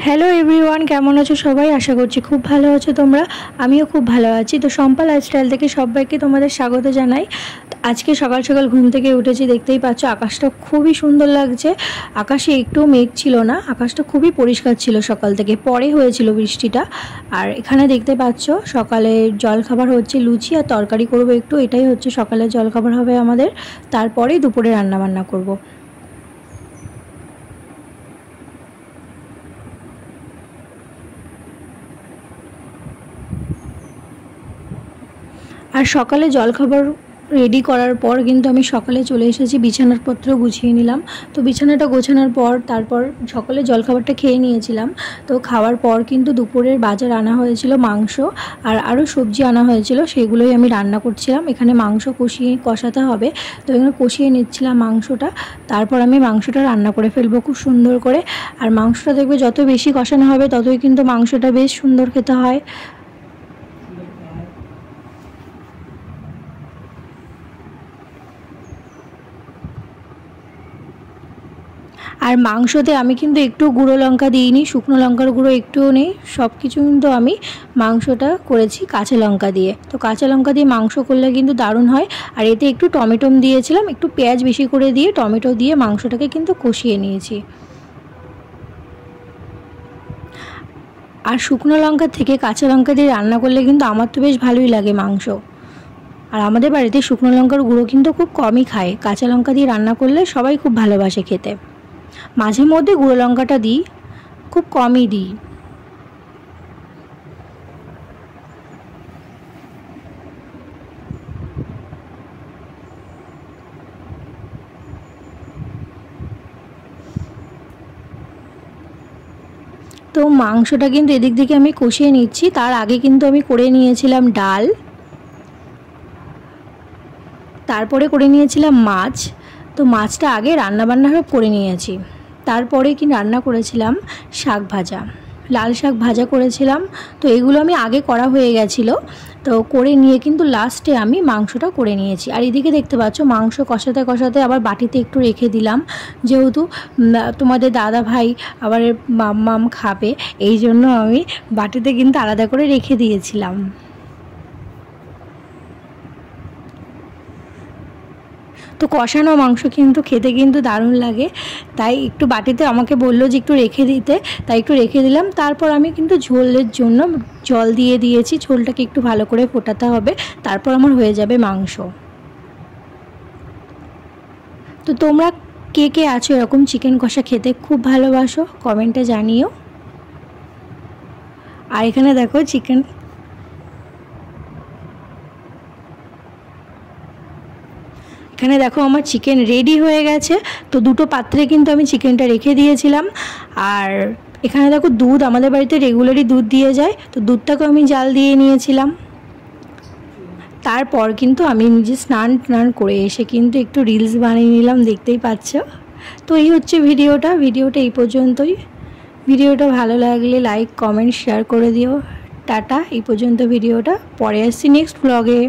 Hello everyone, কেমন আছো সবাই? আশা করছি খুব ভালো আছো তোমরা। আমিও খুব ভালো আছি। তো শম্পা লাইফস্টাইল থেকে সবাইকে তোমাদের স্বাগত জানাই। আজকে সকাল সকাল ঘুম থেকে উঠেছি, দেখতেই পাচ্ছ আকাশটা খুবই সুন্দর লাগছে। আকাশে একটু মেঘ ছিল না, আকাশটা খুবই পরিষ্কার ছিল সকাল থেকে, পরে হয়েছিল বৃষ্টিটা। আর এখানে দেখতে পাচ্ছ সকালে জলখাবার হচ্ছে, লুচি আর তরকারি করবো একটু, এটাই হচ্ছে সকালের জলখাবার হবে আমাদের। তারপরেই দুপুরে রান্নাবান্না করব। আর সকালে জলখাবার রেডি করার পর কিন্তু আমি সকালে চলে এসেছি, বিছানাপত্র গুছিয়ে নিলাম। তো বিছানাটা গোছানোর পর তারপর সকালে জলখাবারটা খেয়ে নিয়েছিলাম। তো খাওয়ার পর কিন্তু দুপুরের বাজার আনা হয়েছিল মাংস আর আরও সবজি আনা হয়েছিল, সেগুলোই আমি রান্না করছিলাম। এখানে মাংস কষাতে হবে, তো এখানে কষিয়ে নিচ্ছিলাম মাংসটা। তারপর আমি মাংসটা রান্না করে ফেলবো খুব সুন্দর করে। আর মাংসটা দেখবে যত বেশি কষানো হবে ততই কিন্তু মাংসটা বেশ সুন্দর খেতে হয়। আর মাংসতে আমি কিন্তু একটু গুঁড়ো লঙ্কা দিইনি, শুকনো লঙ্কার গুঁড়ো একটুও নেই, সব কিছু কিন্তু আমি মাংসটা করেছি কাঁচা লঙ্কা দিয়ে। তো কাঁচা লঙ্কা দিয়ে মাংস করলে কিন্তু দারুণ হয়। আর এতে একটু টমেটো দিয়েছিলাম, একটু পেঁয়াজ বেশি করে দিয়ে টমেটো দিয়ে মাংসটাকে কিন্তু কষিয়ে নিয়েছি। আর শুকনো লঙ্কা থেকে কাঁচা লঙ্কা দিয়ে রান্না করলে কিন্তু আমার তো বেশ ভালোই লাগে মাংস। আর আমাদের বাড়িতে শুকনো লঙ্কার গুঁড়ো কিন্তু খুব কমই খায়, কাঁচা লঙ্কা দিয়ে রান্না করলে সবাই খুব ভালোবাসে খেতে। মাঝে মধ্যে গুঁড়ো লঙ্কাটা দিই, খুব কমই দিই। তো মাংসটা কিন্তু এদিক থেকে আমি কষিয়ে নিচ্ছি, তার আগে কিন্তু আমি করে নিয়েছিলাম ডাল, তারপরে করে নিয়েছিলাম মাছ। তো মাছটা আগে রান্নাবান্না সব করে নিয়েছি। তারপরে কি রান্না করেছিলাম শাক ভাজা, লাল শাক ভাজা করেছিলাম। তো এগুলো আমি আগে করা হয়ে গেছিলো, তো করে নিয়ে কিন্তু লাস্টে আমি মাংসটা করে নিয়েছি। আর এদিকে দেখতে পাচ্ছ মাংস কষাতে কষাতে আবার বাটিতে একটু রেখে দিলাম, যেহেতু তোমাদের দাদা ভাই আবার মাম খাবে, এই জন্য আমি বাটিতে কিন্তু আলাদা করে রেখে দিয়েছিলাম। তো কষানো মাংস কিন্তু খেতে কিন্তু দারুণ লাগে, তাই একটু বাটিতে আমাকে বললো যে একটু রেখে দিতে, তাই একটু রেখে দিলাম। তারপর আমি কিন্তু ঝোলের জন্য জল দিয়ে দিয়েছি, ঝোলটাকে একটু ভালো করে ফোটাতে হবে, তারপর আমার হয়ে যাবে মাংস। তো তোমরা কে কে আছো এরকম চিকেন কষা খেতে খুব ভালোবাসো, কমেন্টে জানিও। আর এখানে দেখো এখানে দেখো আমার চিকেন রেডি হয়ে গেছে। তো দুটো পাত্রে কিন্তু আমি চিকেনটা রেখে দিয়েছিলাম। আর এখানে দেখো দুধ, আমাদের বাড়িতে রেগুলারই দুধ দিয়ে যায়, তো দুধটাকে আমি জাল দিয়ে নিয়েছিলাম। তারপর কিন্তু আমি নিজে স্নান করে এসে কিন্তু একটু রিলস বানিয়ে নিলাম, দেখতেই পাচ্ছ। তো এই হচ্ছে ভিডিওটা এই পর্যন্তই। ভিডিওটা ভালো লাগলে লাইক কমেন্ট শেয়ার করে দিও। টাটা, এই পর্যন্ত ভিডিওটা, পরে আসছি নেক্সট ব্লগে।